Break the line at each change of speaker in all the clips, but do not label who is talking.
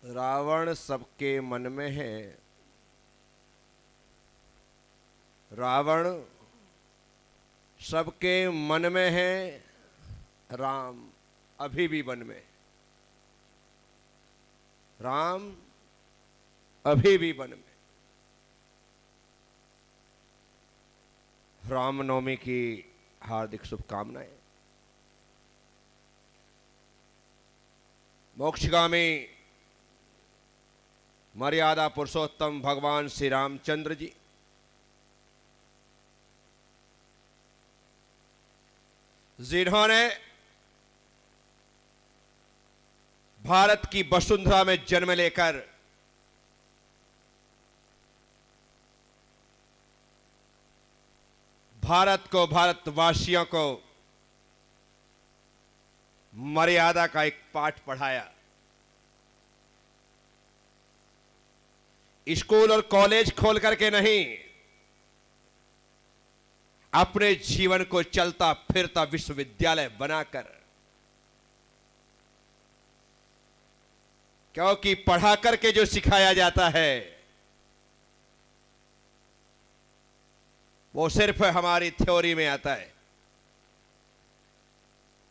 रावण सबके मन में है। रावण सबके मन में है, राम अभी भी वन में। राम अभी भी वन में। रामनवमी की हार्दिक शुभकामनाएं। मोक्षगामी मर्यादा पुरुषोत्तम भगवान श्री रामचंद्र जी जिन्होंने भारत की वसुंधरा में जन्म लेकर भारत को, भारतवासियों को मर्यादा का एक पाठ पढ़ाया। स्कूल और कॉलेज खोल करके नहीं, अपने जीवन को चलता फिरता विश्वविद्यालय बनाकर, क्योंकि पढ़ा करके जो सिखाया जाता है वो सिर्फ हमारी थ्योरी में आता है,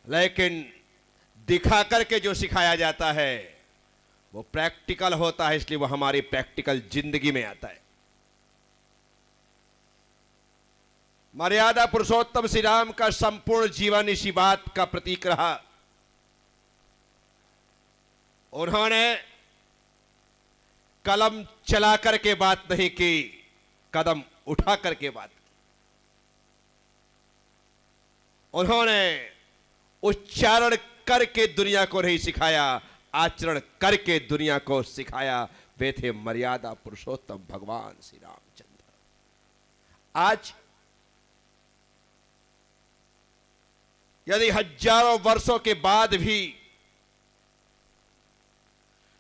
लेकिन दिखा करके जो सिखाया जाता है वो प्रैक्टिकल होता है, इसलिए वो हमारी प्रैक्टिकल जिंदगी में आता है। मर्यादा पुरुषोत्तम श्री राम का संपूर्ण जीवन इसी बात का प्रतीक रहा। उन्होंने कलम चला करके बात नहीं की, कदम उठा करके बात की। उन्होंने उच्चारण करके दुनिया को नहीं सिखाया, आचरण करके दुनिया को सिखाया। वे थे मर्यादा पुरुषोत्तम भगवान श्री रामचंद्र। आज यदि हजारों वर्षों के बाद भी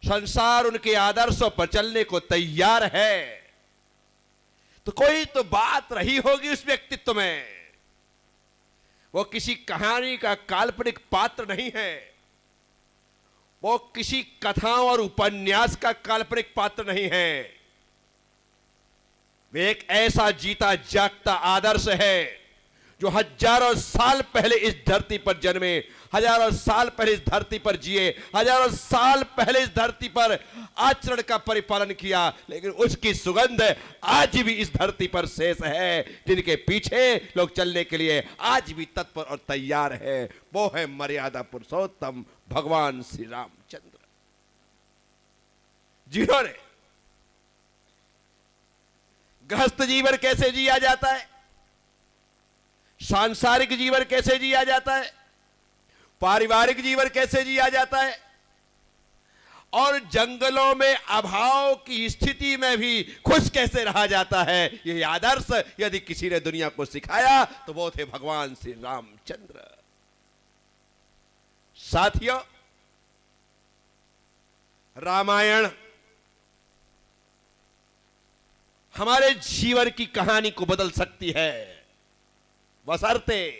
संसार उनके आदर्शों पर चलने को तैयार है, तो कोई तो बात रही होगी उस व्यक्तित्व में। वो किसी कहानी का काल्पनिक पात्र नहीं है, वो किसी कथाओं और उपन्यास का काल्पनिक पात्र नहीं है। वे एक ऐसा जीता जागता आदर्श है जो हजारों साल पहले इस धरती पर जन्मे, हजारों साल पहले इस धरती पर जिए, हजारों साल पहले इस धरती पर आचरण का परिपालन किया, लेकिन उसकी सुगंध आज भी इस धरती पर शेष है। जिनके पीछे लोग चलने के लिए आज भी तत्पर और तैयार है, वो है मर्यादा पुरुषोत्तम भगवान श्री रामचंद्र, जिन्होंने गृहस्थ जीवन कैसे जिया जाता है, सांसारिक जीवन कैसे जिया जाता है, पारिवारिक जीवन कैसे जिया जाता है, और जंगलों में अभाव की स्थिति में भी खुश कैसे रहा जाता है, यह आदर्श यदि किसी ने दुनिया को सिखाया तो वो थे भगवान श्री रामचंद्र। साथियों, रामायण हमारे जीवन की कहानी को बदल सकती है, बशर्ते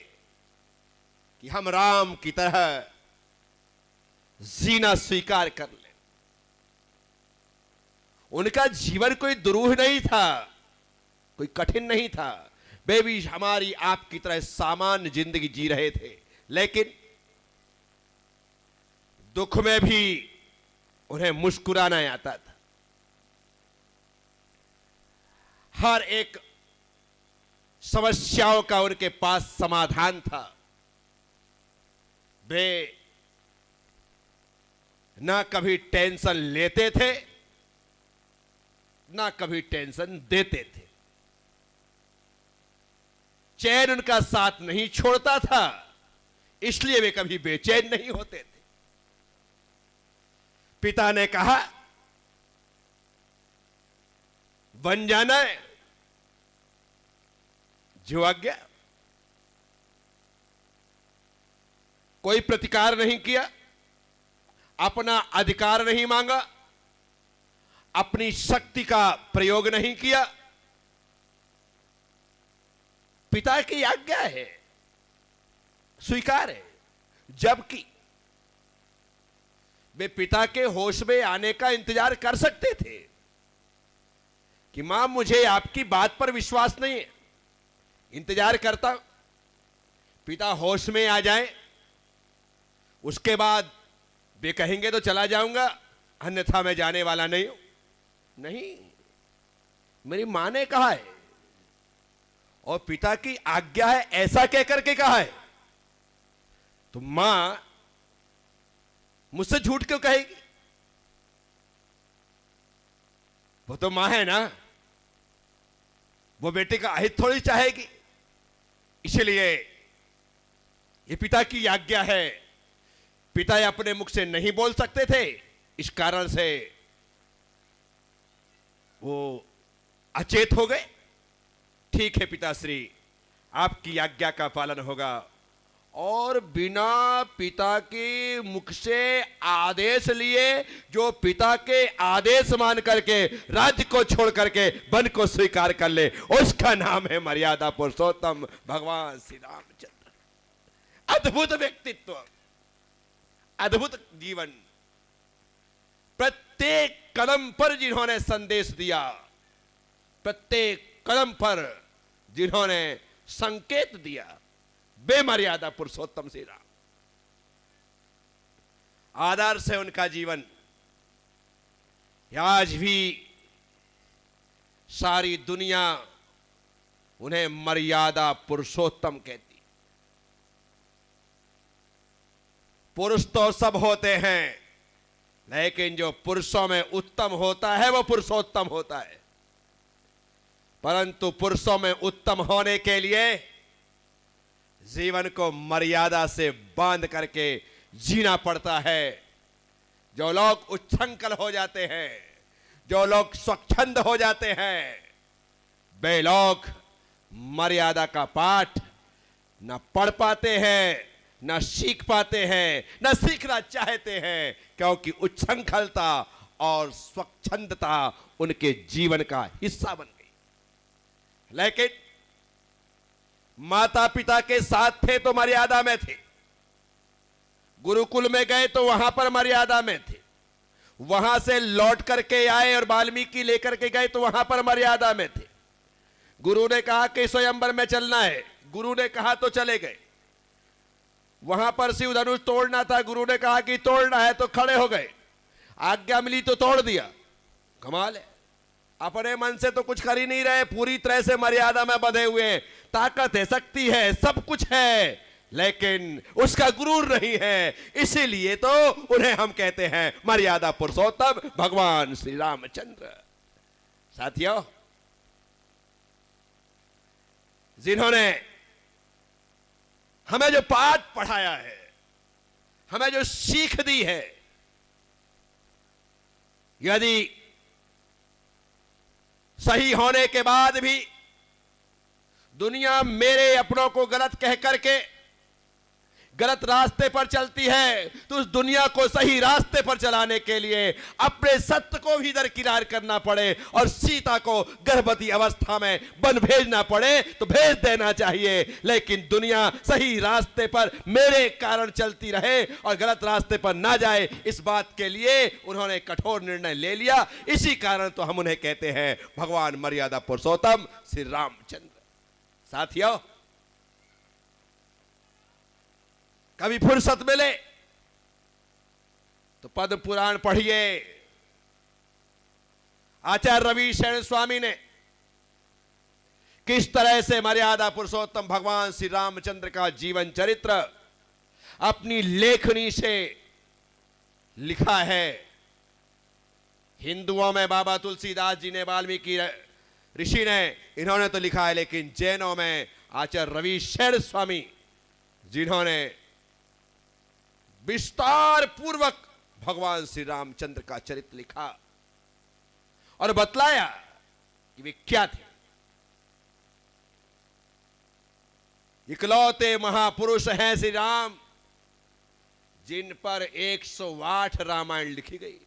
कि हम राम की तरह जीना स्वीकार कर लें। उनका जीवन कोई दुरूह नहीं था, कोई कठिन नहीं था। वे भी हमारी आपकी तरह सामान्य जिंदगी जी रहे थे, लेकिन दुख में भी उन्हें मुस्कुराना आता था। हर एक समस्याओं का उनके पास समाधान था। वे ना कभी टेंशन लेते थे, ना कभी टेंशन देते थे। चैन उनका साथ नहीं छोड़ता था, इसलिए वे कभी बेचैन नहीं होते थे। पिता ने कहा बन जाना है, जो आज्ञा। कोई प्रतिकार नहीं किया, अपना अधिकार नहीं मांगा, अपनी शक्ति का प्रयोग नहीं किया, पिता की आज्ञा है, स्वीकार है। जबकि वे पिता के होश में आने का इंतजार कर सकते थे कि मां मुझे आपकी बात पर विश्वास नहीं है, इंतजार करता पिता होश में आ जाए, उसके बाद वे कहेंगे तो चला जाऊंगा, अन्यथा मैं जाने वाला नहीं हूं। नहीं, मेरी मां ने कहा है और पिता की आज्ञा है ऐसा कहकर के कहा है, तो मां मुझसे झूठ क्यों कहेगी? वो तो मां है ना, वो बेटे का अहित थोड़ी चाहेगी। इसलिए ये पिता की आज्ञा है। पिता अपने मुख से नहीं बोल सकते थे, इस कारण से वो अचेत हो गए। ठीक है पिताश्री, आपकी आज्ञा का पालन होगा। और बिना पिता के मुख से आदेश लिए जो पिता के आदेश मान करके राज्य को छोड़ करके वन को स्वीकार कर ले, उसका नाम है मर्यादा पुरुषोत्तम भगवान श्री रामचंद्र। अद्भुत व्यक्तित्व, अद्भुत जीवन, प्रत्येक कदम पर जिन्होंने संदेश दिया, प्रत्येक कदम पर जिन्होंने संकेत दिया, बेमर्यादा पुरुषोत्तम श्री राम। आदर्श है उनका जीवन। आज भी सारी दुनिया उन्हें मर्यादा पुरुषोत्तम कहती। पुरुष तो सब होते हैं, लेकिन जो पुरुषों में उत्तम होता है वो पुरुषोत्तम होता है। परंतु पुरुषों में उत्तम होने के लिए जीवन को मर्यादा से बांध करके जीना पड़ता है। जो लोग उच्छृंखल हो जाते हैं, जो लोग स्वच्छंद हो जाते हैं, वे लोग मर्यादा का पाठ न पढ़ पाते हैं, न सीख पाते हैं, न सीखना चाहते हैं, क्योंकि उच्छृंखलता और स्वच्छंदता उनके जीवन का हिस्सा बन गई। लेकिन माता पिता के साथ थे तो मर्यादा में थे, गुरुकुल में गए तो वहां पर मर्यादा में थे, वहां से लौट करके आए और वाल्मीकि लेकर के गए तो वहां पर मर्यादा में थे। गुरु ने कहा कि स्वयंवर में चलना है, गुरु ने कहा तो चले गए। वहां पर शिव धनुष तोड़ना था, गुरु ने कहा कि तोड़ना है तो खड़े हो गए। आज्ञा मिली तो तोड़ दिया। कमाल है, अपने मन से तो कुछ कर ही नहीं रहे, पूरी तरह से मर्यादा में बंधे हुए हैं। ताकत है, शक्ति है, सब कुछ है, लेकिन उसका गुरूर नहीं है। इसीलिए तो उन्हें हम कहते हैं मर्यादा पुरुषोत्तम भगवान श्री रामचंद्र। साथियों, जिन्होंने हमें जो पाठ पढ़ाया है, हमें जो सीख दी है, यदि सही होने के बाद भी दुनिया मेरे अपनों को गलत कह करके गलत रास्ते पर चलती है, तो उस दुनिया को सही रास्ते पर चलाने के लिए अपने सत्य को भी दरकिनार करना पड़े और सीता को गर्भवती अवस्था में वन भेजना पड़े तो भेज देना चाहिए। लेकिन दुनिया सही रास्ते पर मेरे कारण चलती रहे और गलत रास्ते पर ना जाए, इस बात के लिए उन्होंने कठोर निर्णय ले लिया। इसी कारण तो हम उन्हें कहते हैं भगवान मर्यादा पुरुषोत्तम श्री रामचंद्र। साथियों, कभी फुर्सत मिले तो पद्म पुराण पढ़िए। आचार्य रवि शरण स्वामी ने किस तरह से मर्यादा पुरुषोत्तम भगवान श्री रामचंद्र का जीवन चरित्र अपनी लेखनी से लिखा है। हिंदुओं में बाबा तुलसीदास जी ने, वाल्मीकि ऋषि ने, इन्होंने तो लिखा है, लेकिन जैनों में आचार्य रवि शरण स्वामी, जिन्होंने विस्तार पूर्वक भगवान श्री रामचंद्र का चरित्र लिखा और बतलाया कि वे क्या थे। इकलौते महापुरुष हैं श्री राम, जिन पर 108 रामायण लिखी गई।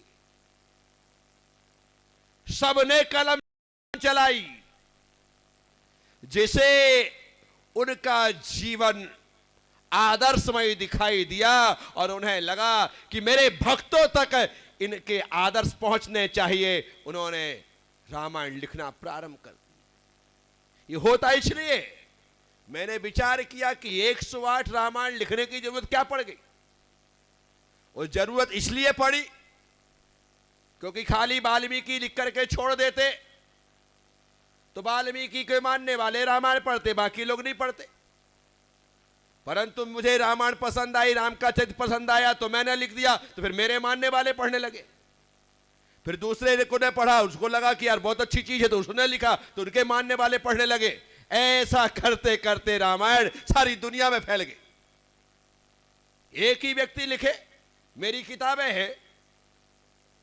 सबने कलम चलाई, जिसे उनका जीवन आदर्शमय दिखाई दिया और उन्हें लगा कि मेरे भक्तों तक इनके आदर्श पहुंचने चाहिए। उन्होंने रामायण लिखना प्रारंभ कर दिया। ये होता इसलिए मैंने विचार किया कि 108 रामायण लिखने की जरूरत क्या पड़ गई। और जरूरत इसलिए पड़ी क्योंकि खाली वाल्मीकि लिख करके छोड़ देते तो वाल्मीकि के मानने वाले रामायण पढ़ते, बाकी लोग नहीं पढ़ते। परंतु मुझे रामायण पसंद आई, राम का चरित्र पसंद आया तो मैंने लिख दिया, तो फिर मेरे मानने वाले पढ़ने लगे। फिर दूसरे को ने पढ़ा, उसको लगा कि यार बहुत अच्छी चीज है तो उसने लिखा, तो उनके मानने वाले पढ़ने लगे। ऐसा करते करते रामायण सारी दुनिया में फैल गई। एक ही व्यक्ति लिखे, मेरी किताबें हैं,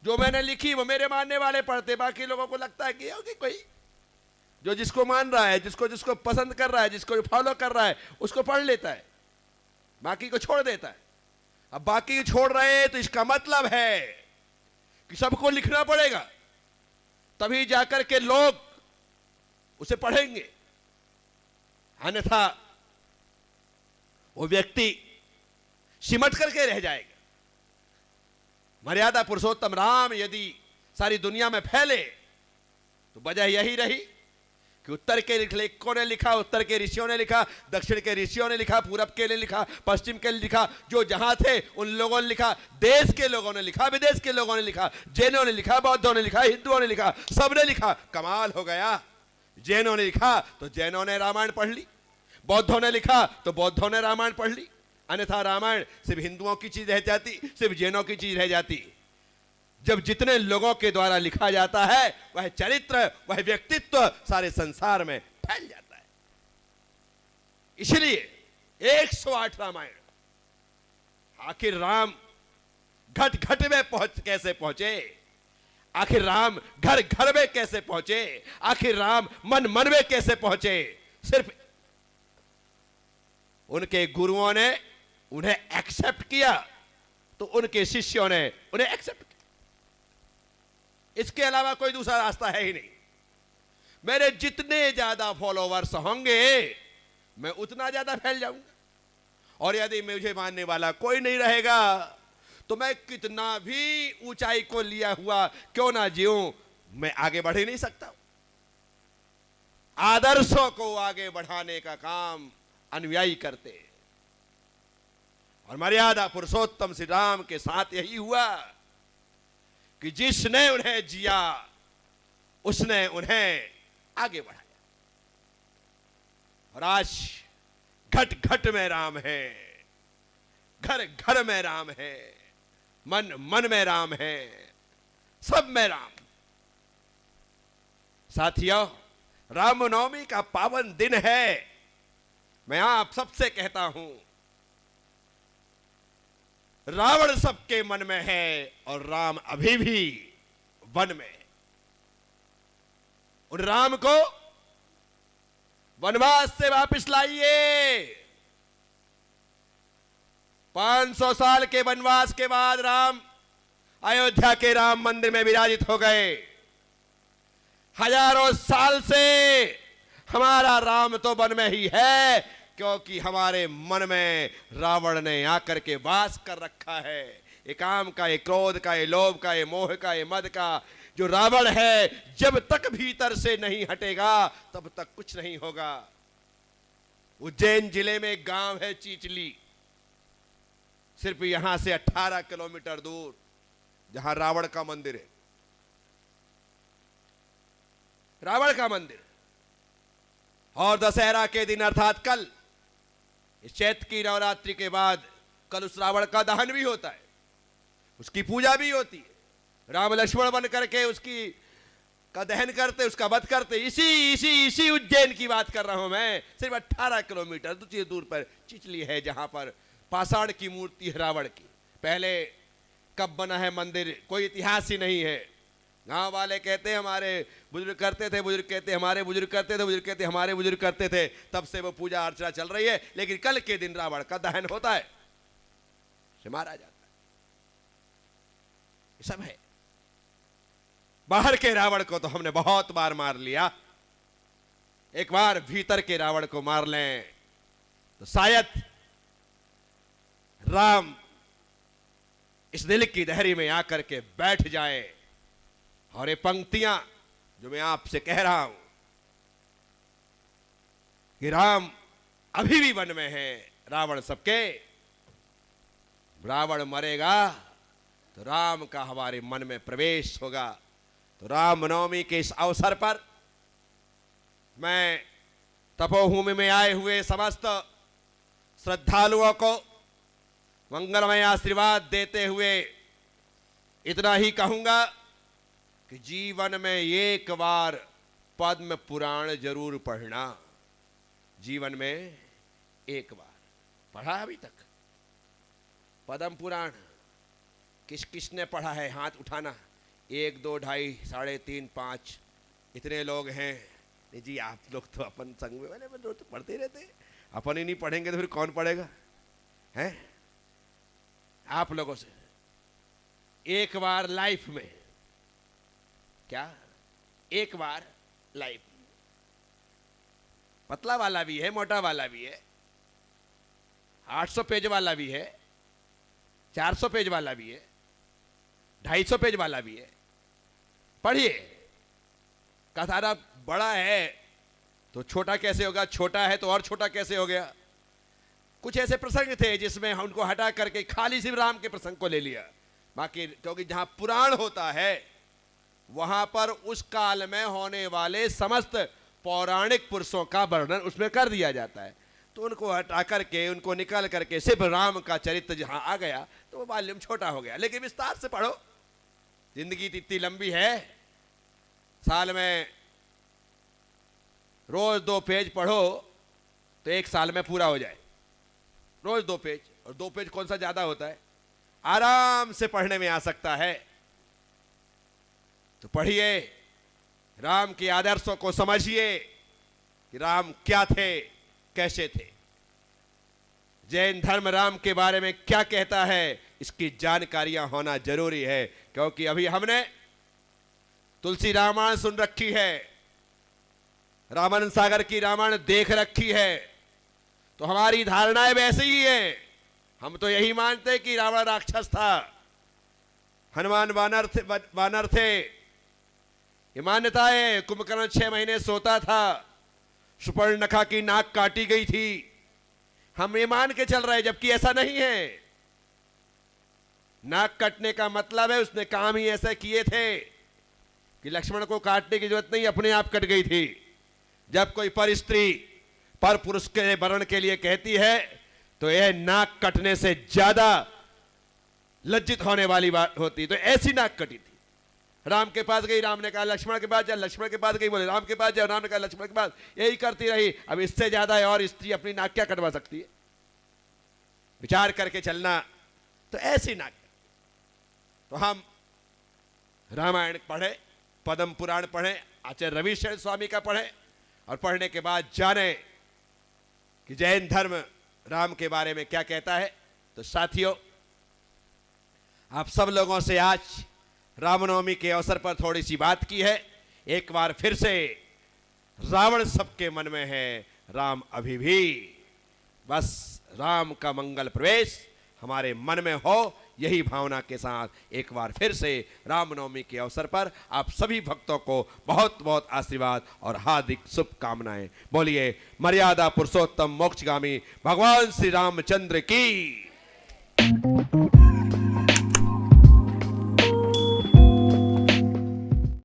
जो मैंने लिखी वो मेरे मानने वाले पढ़ते, बाकी लोगों को लगता है कि कोई जो जिसको मान रहा है, जिसको जिसको पसंद कर रहा है, जिसको फॉलो कर रहा है उसको पढ़ लेता है, बाकी को छोड़ देता है। अब बाकी छोड़ रहे हैं तो इसका मतलब है कि सबको लिखना पड़ेगा, तभी जाकर के लोग उसे पढ़ेंगे, अन्यथा वो व्यक्ति सिमट करके रह जाएगा। मर्यादा पुरुषोत्तम राम यदि सारी दुनिया में फैले तो वजह यही रही कि उत्तर के लेखकों ने लिखा, उत्तर के ऋषियों ने लिखा, दक्षिण के ऋषियों ने लिखा, पूरब के लिए लिखा, पश्चिम के लिए लिखा, जो जहां थे उन लोगों ने लिखा, देश के लोगों ने लिखा, विदेश के लोगों ने लिखा, जैनों ने लिखा, बौद्धों ने लिखा, हिंदुओं ने लिखा, सबने लिखा। कमाल हो गया, जैनों ने लिखा तो जैनों ने रामायण पढ़ ली, बौद्धों ने लिखा तो बौद्धों ने रामायण पढ़ ली, अन्यथा रामायण सिर्फ हिंदुओं की चीज रह जाती, सिर्फ जैनों की चीज रह जाती। जब जितने लोगों के द्वारा लिखा जाता है वह चरित्र, वह व्यक्तित्व सारे संसार में फैल जाता है। इसलिए 108 रामायण। आखिर राम घट घट में कैसे पहुंचे, आखिर राम घर घर में कैसे पहुंचे, आखिर राम मन मन में कैसे पहुंचे। सिर्फ उनके गुरुओं ने उन्हें एक्सेप्ट किया तो उनके शिष्यों ने उन्हें एक्सेप्ट किया, इसके अलावा कोई दूसरा रास्ता है ही नहीं। मेरे जितने ज्यादा फॉलोवर्स होंगे मैं उतना ज्यादा फैल जाऊंगा, और यदि मुझे मानने वाला कोई नहीं रहेगा तो मैं कितना भी ऊंचाई को लिया हुआ क्यों ना जीऊं, मैं आगे बढ़ ही नहीं सकता। आदर्शों को आगे बढ़ाने का काम अनुयायी करते, और मर्यादा पुरुषोत्तम श्री राम के साथ यही हुआ कि जिसने उन्हें जिया उसने उन्हें आगे बढ़ाया। और आज घट घट में राम है, घर घर में राम है, मन मन में राम है, सब में राम। साथियों, रामनवमी का पावन दिन है। मैं आप सबसे कहता हूं, रावण सबके मन में है और राम अभी भी वन में। उन राम को वनवास से वापस लाइए। 500 साल के वनवास के बाद राम अयोध्या के राम मंदिर में विराजित हो गए। हजारों साल से हमारा राम तो वन में ही है, क्योंकि हमारे मन में रावण ने आकर के वास कर रखा है। ये काम का, ये क्रोध का, ये लोभ का, ये मोह का, ये मद का जो रावण है, जब तक भीतर से नहीं हटेगा तब तक कुछ नहीं होगा। उज्जैन जिले में एक गांव है चीचली, सिर्फ यहां से 18 किलोमीटर दूर, जहां रावण का मंदिर है। रावण का मंदिर। और दशहरा के दिन अर्थात कल, इस चैत्र की नवरात्रि के बाद कल उस रावण का दहन भी होता है, उसकी पूजा भी होती है। राम लक्ष्मण बन करके उसकी का दहन करते, उसका वध करते। इसी उज्जैन की बात कर रहा हूं मैं। सिर्फ 18 किलोमीटर दूसरी दूर पर चिचली है, जहां पर पाषाण की मूर्ति है रावण की। पहले कब बना है मंदिर कोई इतिहास ही नहीं है। गांव वाले कहते हैं हमारे बुजुर्ग करते थे, बुजुर्ग कहते हमारे बुजुर्ग करते थे, बुजुर्ग कहते हमारे बुजुर्ग करते थे, तब से वो पूजा अर्चना चल रही है। लेकिन कल के दिन रावण का दहन होता है, से मारा जाता है। ये सब है। बाहर के रावण को तो हमने बहुत बार मार लिया, एक बार भीतर के रावण को मार लें तो शायद राम इस दिल की दहरी में आकर के बैठ जाए और ये पंक्तियां जो मैं आपसे कह रहा हूं कि राम अभी भी वन में है, रावण सबके, रावण मरेगा तो राम का हमारे मन में प्रवेश होगा। तो रामनवमी के इस अवसर पर मैं तपोभूमि में आए हुए समस्त श्रद्धालुओं को मंगलमय आशीर्वाद देते हुए इतना ही कहूंगा कि जीवन में एक बार पद्म पुराण जरूर पढ़ना। जीवन में एक बार पढ़ा अभी तक पद्म पुराण? किस किसने पढ़ा है? हाथ उठाना। 1 2 2.5 3.5 5 इतने लोग हैं। नहीं जी, आप लोग तो अपन संग में वाले तो पढ़ते रहते हैं, अपन ही नहीं पढ़ेंगे तो फिर कौन पढ़ेगा? हैं आप लोगों से एक बार लाइफ में, क्या एक बार लाइफ, पतला वाला भी है, मोटा वाला भी है, 800 पेज वाला भी है, 400 पेज वाला भी है, 250 पेज वाला भी है। पढ़िए। कथारा बड़ा है तो छोटा कैसे होगा, छोटा है तो और छोटा कैसे हो गया। कुछ ऐसे प्रसंग थे जिसमें हम उनको हटा करके खाली सिर्फ राम के प्रसंग को ले लिया। बाकी क्योंकि जहां पुराण होता है वहां पर उस काल में होने वाले समस्त पौराणिक पुरुषों का वर्णन उसमें कर दिया जाता है, तो उनको हटा करके, उनको निकाल करके सिर्फ राम का चरित्र जहां आ गया तो वो वॉल्यूम छोटा हो गया। लेकिन विस्तार से पढ़ो, जिंदगी इतनी लंबी है, साल में रोज 2 पेज पढ़ो तो 1 साल में पूरा हो जाए। रोज 2 पेज, और 2 पेज कौन सा ज्यादा होता है, आराम से पढ़ने में आ सकता है। तो पढ़िए, राम के आदर्शों को समझिए कि राम क्या थे, कैसे थे। जैन धर्म राम के बारे में क्या कहता है, इसकी जानकारियां होना जरूरी है। क्योंकि अभी हमने तुलसी रामायण सुन रखी है, रामानंद सागर की रामायण देख रखी है, तो हमारी धारणाएं वैसे ही हैं। हम तो यही मानते कि रावण राक्षस था, हनुमान वानर थे, ये मान्यता है। कुंभकर्ण 6 महीने सोता था, सुपर्णखा की नाक काटी गई थी, हम ये मान के चल रहे हैं, जबकि ऐसा नहीं है। नाक कटने का मतलब है उसने काम ही ऐसे किए थे कि लक्ष्मण को काटने की जरूरत नहीं, अपने आप कट गई थी। जब कोई पर स्त्री पर पुरुष के वर्ण के लिए कहती है तो यह नाक कटने से ज्यादा लज्जित होने वाली बात होती। तो ऐसी नाक कटी थी। राम के पास गई, राम ने कहा लक्ष्मण के पास जा, लक्ष्मण के पास गई, बोले राम के पास जा, राम ने कहा लक्ष्मण के पास, यही करती रही। अब इससे ज्यादा और स्त्री अपनी नाक क्या कटवा सकती है? विचार करके चलना। तो ऐसी नाक। तो हम रामायण पढ़े, पद्म पुराण पढ़े, आचार्य रविशंकर स्वामी का पढ़े, और पढ़ने के बाद जाने कि जैन धर्म राम के बारे में क्या कहता है। तो साथियों, आप सब लोगों से आज रामनवमी के अवसर पर थोड़ी सी बात की है। एक बार फिर से, रावण सबके मन में है, राम अभी भी। बस राम का मंगल प्रवेश हमारे मन में हो, यही भावना के साथ एक बार फिर से रामनवमी के अवसर पर आप सभी भक्तों को बहुत बहुत आशीर्वाद और हार्दिक शुभकामनाएं। बोलिए मर्यादा पुरुषोत्तम मोक्षगामी भगवान श्री रामचंद्र की।